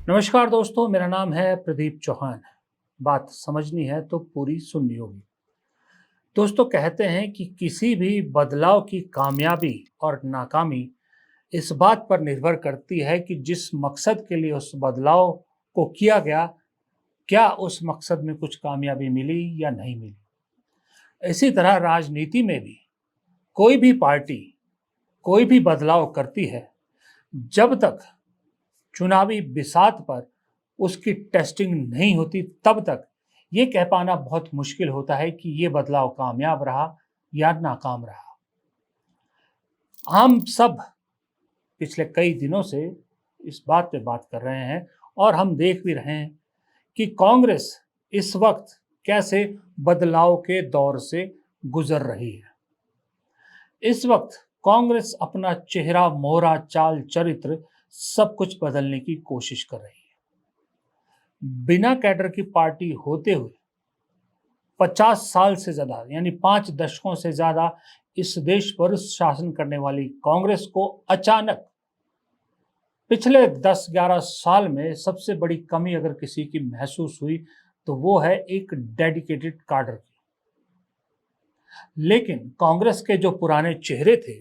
नमस्कार दोस्तों, मेरा नाम है प्रदीप चौहान। बात समझनी है तो पूरी सुननी होगी। दोस्तों, कहते हैं कि किसी भी बदलाव की कामयाबी और नाकामी इस बात पर निर्भर करती है कि जिस मकसद के लिए उस बदलाव को किया गया, क्या उस मकसद में कुछ कामयाबी मिली या नहीं मिली। इसी तरह राजनीति में भी कोई भी पार्टी कोई भी बदलाव करती है, जब तक चुनावी बिसात पर उसकी टेस्टिंग नहीं होती, तब तक ये कह पाना बहुत मुश्किल होता है कि ये बदलाव कामयाब रहा या नाकाम रहा। हम सब पिछले कई दिनों से इस बात पे बात कर रहे हैं और हम देख भी रहे हैं कि कांग्रेस इस वक्त कैसे बदलाव के दौर से गुजर रही है। इस वक्त कांग्रेस अपना चेहरा, मोहरा, चाल, चरित्र सब कुछ बदलने की कोशिश कर रही है। बिना कैडर की पार्टी होते हुए 50 साल से ज्यादा यानी 5 दशकों से ज्यादा इस देश पर शासन करने वाली कांग्रेस को अचानक पिछले 10-11 साल में सबसे बड़ी कमी अगर किसी की महसूस हुई तो वो है एक डेडिकेटेड काडर की। लेकिन कांग्रेस के जो पुराने चेहरे थे,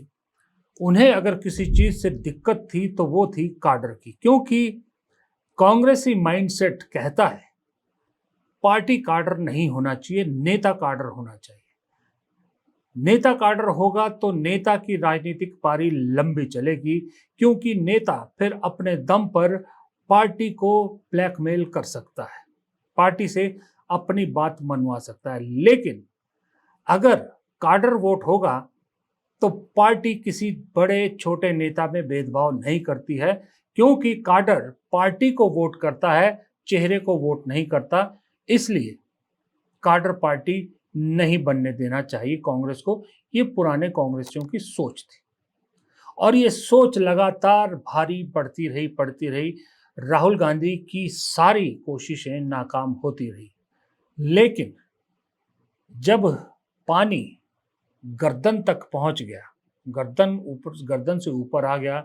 उन्हें अगर किसी चीज से दिक्कत थी तो वो थी काडर की, क्योंकि कांग्रेसी माइंडसेट कहता है पार्टी काडर नहीं होना चाहिए, नेता काडर होना चाहिए। नेता काडर होगा तो नेता की राजनीतिक पारी लंबी चलेगी, क्योंकि नेता फिर अपने दम पर पार्टी को ब्लैकमेल कर सकता है, पार्टी से अपनी बात मनवा सकता है। लेकिन अगर काडर वोट होगा तो पार्टी किसी बड़े छोटे नेता में भेदभाव नहीं करती है, क्योंकि काडर पार्टी को वोट करता है, चेहरे को वोट नहीं करता। इसलिए काडर पार्टी नहीं बनने देना चाहिए कांग्रेस को। ये पुराने कांग्रेसियों की सोच थी और ये सोच लगातार भारी पड़ती रही। राहुल गांधी की सारी कोशिशें नाकाम होती रही। लेकिन जब पानी गर्दन तक पहुंच गया, गर्दन से ऊपर आ गया,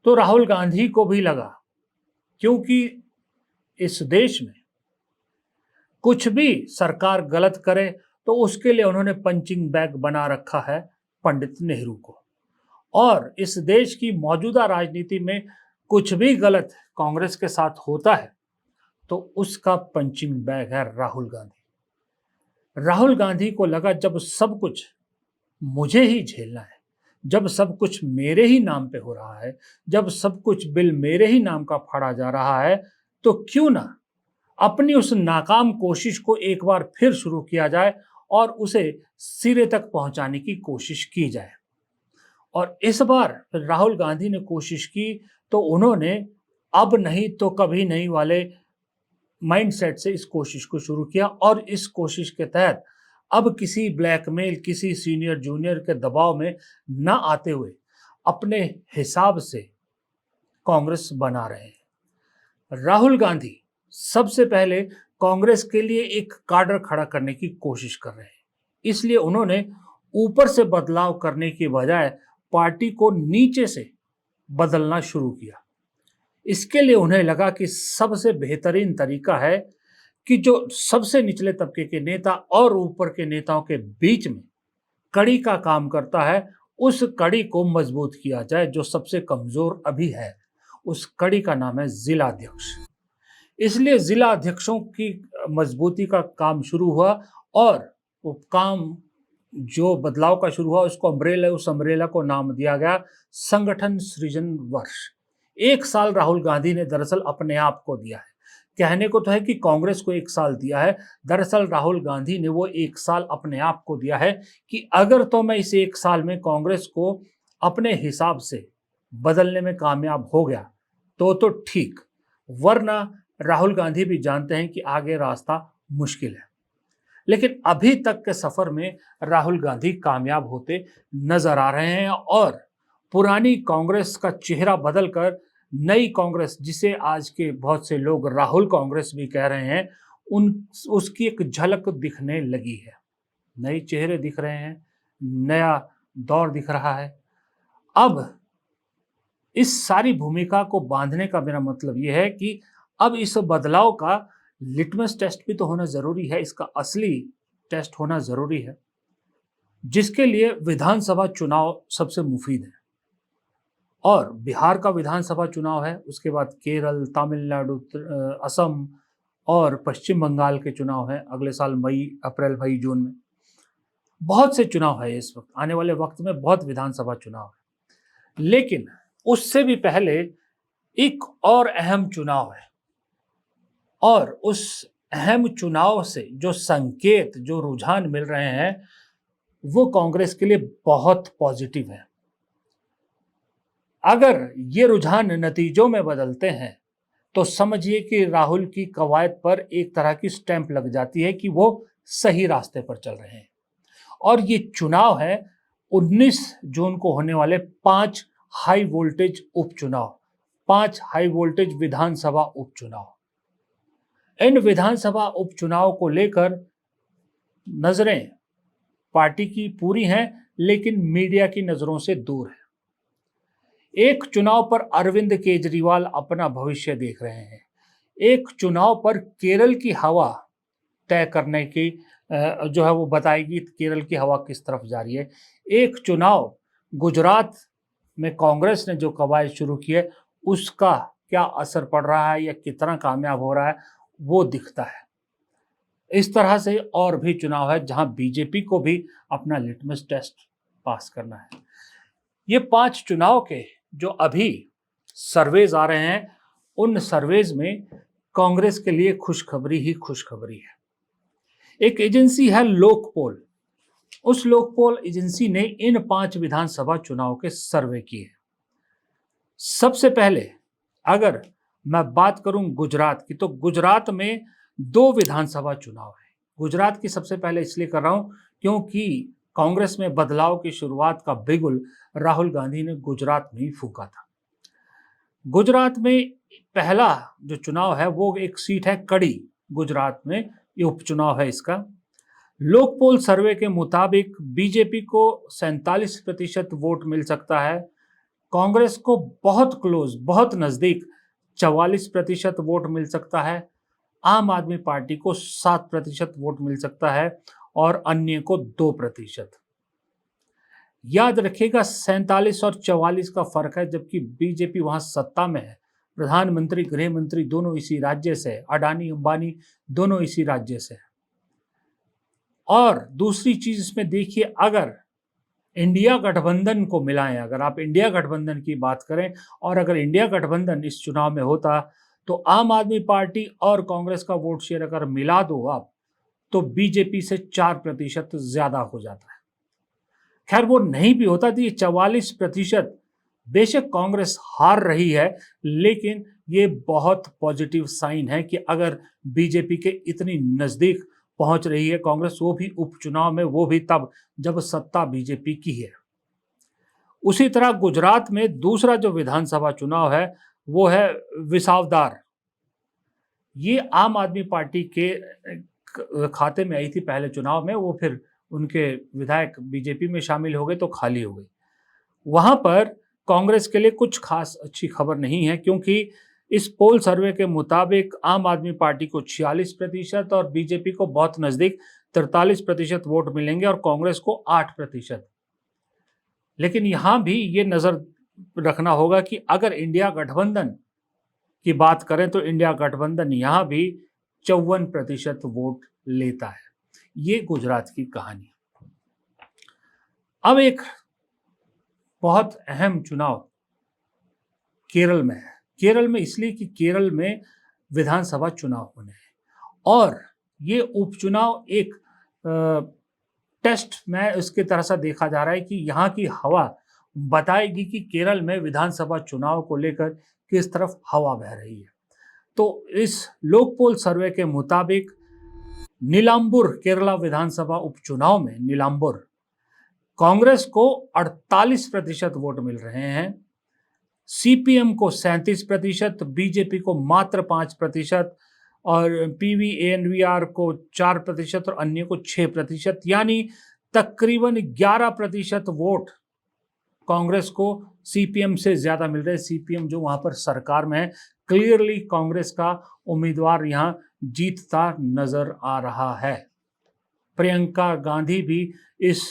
तो राहुल गांधी को भी लगा, क्योंकि इस देश में कुछ भी सरकार गलत करे तो उसके लिए उन्होंने पंचिंग बैग बना रखा है पंडित नेहरू को। और इस देश की मौजूदा राजनीति में कुछ भी गलत कांग्रेस के साथ होता है तो उसका पंचिंग बैग है राहुल गांधी। राहुल गांधी को लगा जब सब कुछ मुझे ही झेलना है, जब सब कुछ मेरे ही नाम पे हो रहा है, जब सब कुछ बिल मेरे ही नाम का फाड़ा जा रहा है, तो क्यों ना अपनी उस नाकाम कोशिश को एक बार फिर शुरू किया जाए और उसे सिरे तक पहुंचाने की कोशिश की जाए। और इस बार राहुल गांधी ने कोशिश की तो उन्होंने अब नहीं तो कभी नहीं वाले माइंडसेट से इस कोशिश को शुरू किया और इस कोशिश के तहत अब किसी ब्लैकमेल, किसी सीनियर जूनियर के दबाव में न आते हुए अपने हिसाब से कांग्रेस बना रहे हैं। राहुल गांधी सबसे पहले कांग्रेस के लिए एक काडर खड़ा करने की कोशिश कर रहे हैं। इसलिए उन्होंने ऊपर से बदलाव करने की बजाय पार्टी को नीचे से बदलना शुरू किया। इसके लिए उन्हें लगा कि सबसे बेहतरीन तरीका है कि जो सबसे निचले तबके के नेता और ऊपर के नेताओं के बीच में कड़ी का काम करता है, उस कड़ी को मजबूत किया जाए। जो सबसे कमजोर अभी है, उस कड़ी का नाम है जिला अध्यक्ष। इसलिए जिला अध्यक्षों की मजबूती का काम शुरू हुआ और वो काम जो बदलाव का शुरू हुआ उसको उस अम्ब्रेला को नाम दिया गया संगठन सृजन वर्ष। 1 साल राहुल गांधी ने दरअसल अपने आप को दिया है। कहने को तो है कि कांग्रेस को 1 साल दिया है, दरअसल राहुल गांधी ने वो 1 साल अपने आप को दिया है कि अगर तो मैं इस 1 साल में कांग्रेस को अपने हिसाब से बदलने में कामयाब हो गया तो ठीक, वरना राहुल गांधी भी जानते हैं कि आगे रास्ता मुश्किल है। लेकिन अभी तक के सफर में राहुल गांधी कामयाब होते नजर आ रहे हैं और पुरानी कांग्रेस का चेहरा बदलकर नई कांग्रेस, जिसे आज के बहुत से लोग राहुल कांग्रेस भी कह रहे हैं, उसकी एक झलक दिखने लगी है। नए चेहरे दिख रहे हैं, नया दौर दिख रहा है। अब इस सारी भूमिका को बांधने का मेरा मतलब यह है कि अब इस बदलाव का लिटमस टेस्ट भी तो होना जरूरी है, इसका असली टेस्ट होना जरूरी है, जिसके लिए विधानसभा चुनाव सबसे मुफीद है। और बिहार का विधानसभा चुनाव है, उसके बाद केरल, तमिलनाडु, असम और पश्चिम बंगाल के चुनाव हैं अगले साल मई, अप्रैल, मई, जून में। बहुत से चुनाव है इस वक्त, आने वाले वक्त में बहुत विधानसभा चुनाव है। लेकिन उससे भी पहले एक और अहम चुनाव है, और उस अहम चुनाव से जो संकेत, जो रुझान मिल रहे हैं, वो कांग्रेस के लिए बहुत पॉजिटिव है। अगर ये रुझान नतीजों में बदलते हैं तो समझिए कि राहुल की कवायद पर एक तरह की स्टैंप लग जाती है कि वो सही रास्ते पर चल रहे हैं। और ये चुनाव है 19 जून को होने वाले 5 हाई वोल्टेज उपचुनाव, 5 हाई वोल्टेज विधानसभा उपचुनाव। इन विधानसभा उपचुनाव को लेकर नजरें पार्टी की पूरी हैं, लेकिन मीडिया की नजरों से दूर है। एक चुनाव पर अरविंद केजरीवाल अपना भविष्य देख रहे हैं, एक चुनाव पर केरल की हवा तय करने की जो है वो बताएगी केरल की हवा किस तरफ जा रही है। एक चुनाव गुजरात में कांग्रेस ने जो कवायद शुरू की है उसका क्या असर पड़ रहा है या कितना कामयाब हो रहा है वो दिखता है। इस तरह से और भी चुनाव है जहां बीजेपी को भी अपना लिटमस टेस्ट पास करना है। ये 5 चुनाव के जो अभी सर्वेज आ रहे हैं, उन सर्वेज में कांग्रेस के लिए खुशखबरी ही खुशखबरी है। एक एजेंसी है लोकपोल, उस लोकपोल एजेंसी ने इन 5 विधानसभा चुनाव के सर्वे किए। सबसे पहले अगर मैं बात करूं गुजरात की, तो गुजरात में 2 विधानसभा चुनाव है। गुजरात की सबसे पहले इसलिए कर रहा हूं क्योंकि कांग्रेस में बदलाव की शुरुआत का बिगुल राहुल गांधी ने गुजरात में ही फूंका था। गुजरात में पहला जो चुनाव है वो एक सीट है कड़ी, गुजरात में ये उपचुनाव है इसका। लोकपोल सर्वे के मुताबिक बीजेपी को 47% वोट मिल सकता है, कांग्रेस को बहुत क्लोज, बहुत नजदीक 44% वोट मिल सकता है, आम आदमी पार्टी को 7% वोट मिल सकता है और अन्य को 2%। याद रखिएगा 47 और 44 का फर्क है, जबकि बीजेपी वहां सत्ता में है, प्रधानमंत्री, गृह मंत्री दोनों इसी राज्य से, अडानी अंबानी दोनों इसी राज्य से। और दूसरी चीज इसमें देखिए, अगर इंडिया गठबंधन को मिलाएं, अगर आप इंडिया गठबंधन की बात करें और अगर इंडिया गठबंधन इस चुनाव में होता तो आम आदमी पार्टी और कांग्रेस का वोट शेयर अगर मिला दो आप, तो बीजेपी से 4% ज्यादा हो जाता है। खैर वो नहीं भी होता तो ये 44%, बेशक कांग्रेस हार रही है, लेकिन ये बहुत पॉजिटिव साइन है कि अगर बीजेपी के इतनी नजदीक पहुंच रही है कांग्रेस, वो भी उपचुनाव में, वो भी तब जब सत्ता बीजेपी की है। उसी तरह गुजरात में दूसरा जो विधानसभा चुनाव है वो है विसावदार। ये आम आदमी पार्टी के खाते में आई थी पहले चुनाव में, वो फिर उनके विधायक बीजेपी में शामिल हो गए तो खाली हो गई। वहां पर कांग्रेस के लिए कुछ खास अच्छी खबर नहीं है, क्योंकि इस पोल सर्वे के मुताबिक आम आदमी पार्टी को 46% और बीजेपी को बहुत नजदीक 43% वोट मिलेंगे और कांग्रेस को 8%। लेकिन यहां भी ये नजर रखना होगा कि अगर इंडिया गठबंधन की बात करें तो इंडिया गठबंधन यहां भी 54% वोट लेता है। ये गुजरात की कहानी। अब एक बहुत अहम चुनाव केरल में है। केरल में इसलिए कि केरल में विधानसभा चुनाव होने हैं और ये उपचुनाव एक टेस्ट में उसके तरह से देखा जा रहा है कि यहाँ की हवा बताएगी कि केरल में विधानसभा चुनाव को लेकर किस तरफ हवा बह रही है। तो इस लोकपोल सर्वे के मुताबिक नीलांबुर केरला विधानसभा उपचुनाव में नीलांबुर कांग्रेस को 48% वोट मिल रहे हैं, सीपीएम को 37%, बीजेपी को मात्र 5% और पीवीएनवीआर को 4% और अन्य को 6%, यानी तकरीबन 11% वोट कांग्रेस को सीपीएम से ज्यादा मिल रहे हैं। सीपीएम जो वहां पर सरकार में है, क्लियरली कांग्रेस का उम्मीदवार यहां जीतता नजर आ रहा है। प्रियंका गांधी भी इस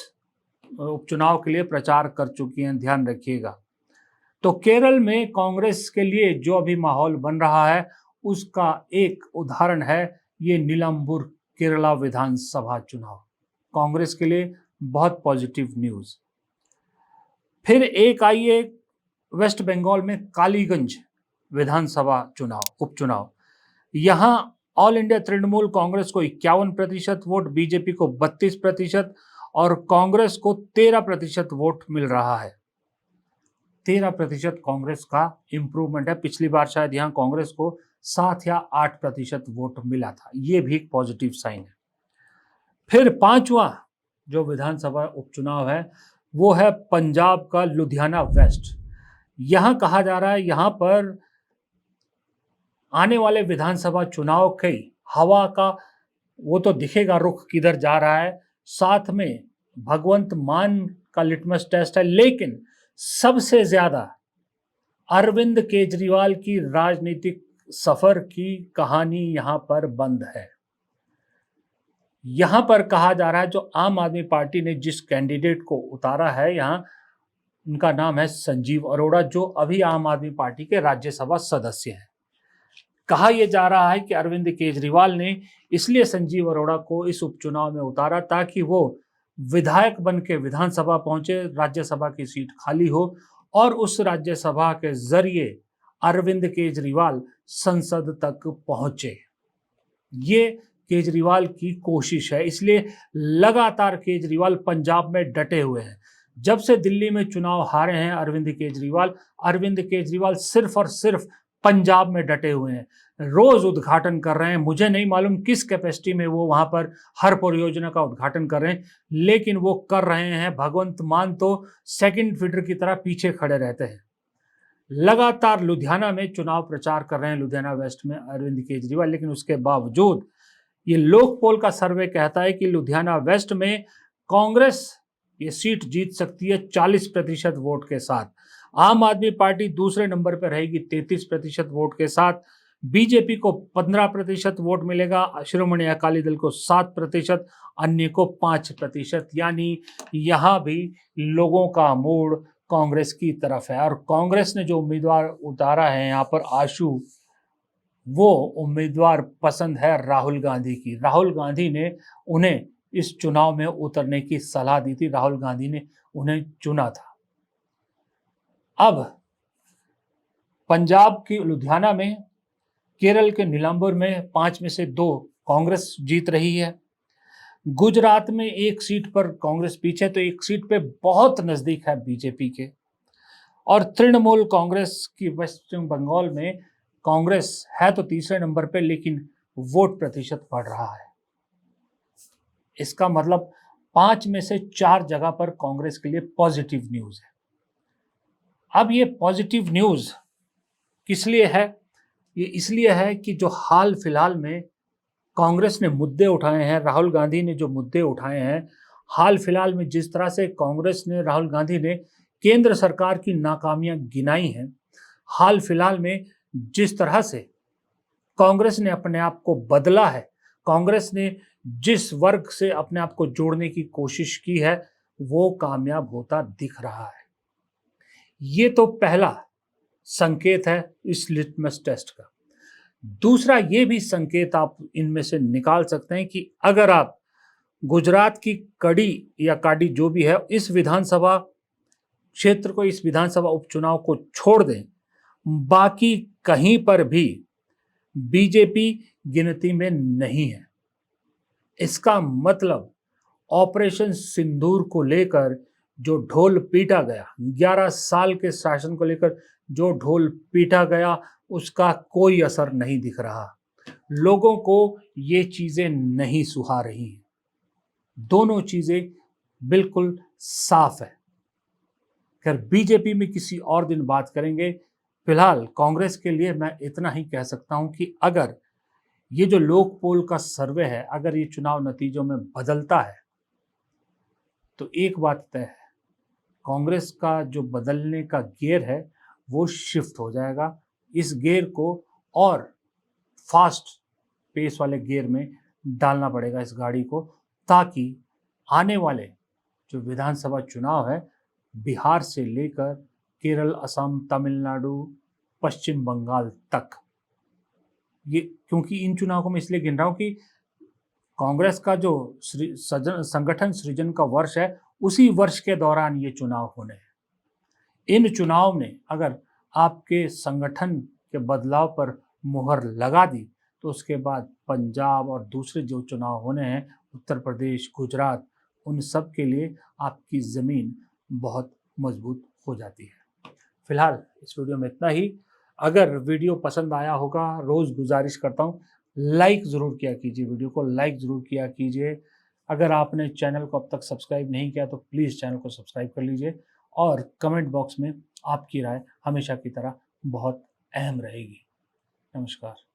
उपचुनाव के लिए प्रचार कर चुकी हैं, ध्यान रखिएगा। तो केरल में कांग्रेस के लिए जो अभी माहौल बन रहा है उसका एक उदाहरण है ये नीलांबूर केरला विधानसभा चुनाव। कांग्रेस के लिए बहुत पॉजिटिव न्यूज। फिर एक आइए वेस्ट बंगाल में कालीगंज विधानसभा उपचुनाव। यहां ऑल इंडिया तृणमूल कांग्रेस को 51% वोट, बीजेपी को 32% और कांग्रेस को 13% वोट मिल रहा है। 13% कांग्रेस का इंप्रूवमेंट है। पिछली बार शायद यहां कांग्रेस को 7 या 8% वोट मिला था। यह भी एक पॉजिटिव साइन है। फिर पांचवा जो विधानसभा उपचुनाव है वो है पंजाब का लुधियाना वेस्ट। यहां कहा जा रहा है यहां पर आने वाले विधानसभा चुनाव के हवा का वो तो दिखेगा रुख किधर जा रहा है, साथ में भगवंत मान का लिटमस टेस्ट है, लेकिन सबसे ज्यादा अरविंद केजरीवाल की राजनीतिक सफर की कहानी यहां पर बंद है। यहां पर कहा जा रहा है जो आम आदमी पार्टी ने जिस कैंडिडेट को उतारा है यहां, उनका नाम है संजीव अरोड़ा, जो अभी आम आदमी पार्टी के राज्यसभा सदस्य हैं। कहा यह जा रहा है कि अरविंद केजरीवाल ने इसलिए संजीव अरोड़ा को इस उपचुनाव में उतारा ताकि वो विधायक बन के विधानसभा पहुंचे, राज्यसभा की सीट खाली हो और उस राज्यसभा के जरिए अरविंद केजरीवाल संसद तक पहुंचे। ये केजरीवाल की कोशिश है, इसलिए लगातार केजरीवाल पंजाब में डटे हुए हैं। जब से दिल्ली में चुनाव हारे हैं अरविंद केजरीवाल सिर्फ और सिर्फ पंजाब में डटे हुए हैं। रोज उद्घाटन कर रहे हैं, मुझे नहीं मालूम किस कैपेसिटी में वो वहां पर हर परियोजना का उद्घाटन कर रहे हैं, लेकिन वो कर रहे हैं। भगवंत मान तो सेकंड फीडर की तरह पीछे खड़े रहते हैं। लगातार लुधियाना में चुनाव प्रचार कर रहे हैं, लुधियाना वेस्ट में अरविंद केजरीवाल, लेकिन उसके बावजूद ये लोकपोल का सर्वे कहता है कि लुधियाना वेस्ट में कांग्रेस ये सीट जीत सकती है 40% वोट के साथ। आम आदमी पार्टी दूसरे नंबर पर रहेगी 33% वोट के साथ। बीजेपी को 15% वोट मिलेगा, शिरोमणि अकाली दल को 7%, अन्य को 5%। यानी यहां भी लोगों का मूड कांग्रेस की तरफ है। और कांग्रेस ने जो उम्मीदवार उतारा है यहाँ पर आशु, वो उम्मीदवार पसंद है राहुल गांधी की। राहुल गांधी ने उन्हें इस चुनाव में उतरने की सलाह दी थी, राहुल गांधी ने उन्हें चुना था। अब पंजाब की लुधियाना में, केरल के नीलांबूर में 5 में से 2 कांग्रेस जीत रही है। गुजरात में एक सीट पर कांग्रेस पीछे, तो एक सीट पे बहुत नजदीक है बीजेपी के। और तृणमूल कांग्रेस की पश्चिम बंगाल में कांग्रेस है तो तीसरे नंबर पे, लेकिन वोट प्रतिशत बढ़ रहा है। इसका मतलब 5 में से 4 जगह पर कांग्रेस के लिए पॉजिटिव न्यूज है। अब ये पॉजिटिव न्यूज किस लिए है? ये इसलिए है कि जो हाल फिलहाल में कांग्रेस ने मुद्दे उठाए हैं, राहुल गांधी ने जो मुद्दे उठाए हैं, हाल फिलहाल में जिस तरह से राहुल गांधी ने केंद्र सरकार की नाकामियां गिनाई हैं, हाल फिलहाल में जिस तरह से कांग्रेस ने अपने आप को बदला है, कांग्रेस ने जिस वर्ग से अपने आप को जोड़ने की कोशिश की है, वो कामयाब होता दिख रहा है। ये तो पहला संकेत है इस लिटमस टेस्ट का। दूसरा ये भी संकेत आप इनमें से निकाल सकते हैं कि अगर आप गुजरात की कड़ी या काडी जो भी है, इस विधानसभा क्षेत्र को, इस विधानसभा उपचुनाव को छोड़ दें, बाकी कहीं पर भी बीजेपी गिनती में नहीं है। इसका मतलब ऑपरेशन सिंदूर को लेकर जो ढोल पीटा गया, 11 साल के शासन को लेकर जो ढोल पीटा गया, उसका कोई असर नहीं दिख रहा। लोगों को ये चीजें नहीं सुहा रही हैं। दोनों चीजें बिल्कुल साफ है। खैर, बीजेपी में किसी और दिन बात करेंगे। फिलहाल कांग्रेस के लिए मैं इतना ही कह सकता हूं कि अगर ये जो लोक पोल का सर्वे है, अगर ये चुनाव नतीजों में बदलता है तो एक बात तय है, कांग्रेस का जो बदलने का गियर है वो शिफ्ट हो जाएगा। इस गियर को और फास्ट पेस वाले गियर में डालना पड़ेगा इस गाड़ी को, ताकि आने वाले जो विधानसभा चुनाव है, बिहार से लेकर केरल, असम, तमिलनाडु, पश्चिम बंगाल तक, ये क्योंकि इन चुनाव को मैं इसलिए गिन रहा हूं कि कांग्रेस का जो संगठन सृजन का वर्ष है, उसी वर्ष के दौरान ये चुनाव होने हैं। इन चुनाव ने अगर आपके संगठन के बदलाव पर मुहर लगा दी, तो उसके बाद पंजाब और दूसरे जो चुनाव होने हैं, उत्तर प्रदेश, गुजरात, उन सब के लिए आपकी ज़मीन बहुत मजबूत हो जाती है। फिलहाल इस वीडियो में इतना ही। अगर वीडियो पसंद आया होगा, रोज़ गुजारिश करता हूँ लाइक ज़रूर किया कीजिए, वीडियो को लाइक ज़रूर किया कीजिए। अगर आपने चैनल को अब तक सब्सक्राइब नहीं किया तो प्लीज़ चैनल को सब्सक्राइब कर लीजिए, और कमेंट बॉक्स में आपकी राय हमेशा की तरह बहुत अहम रहेगी। नमस्कार।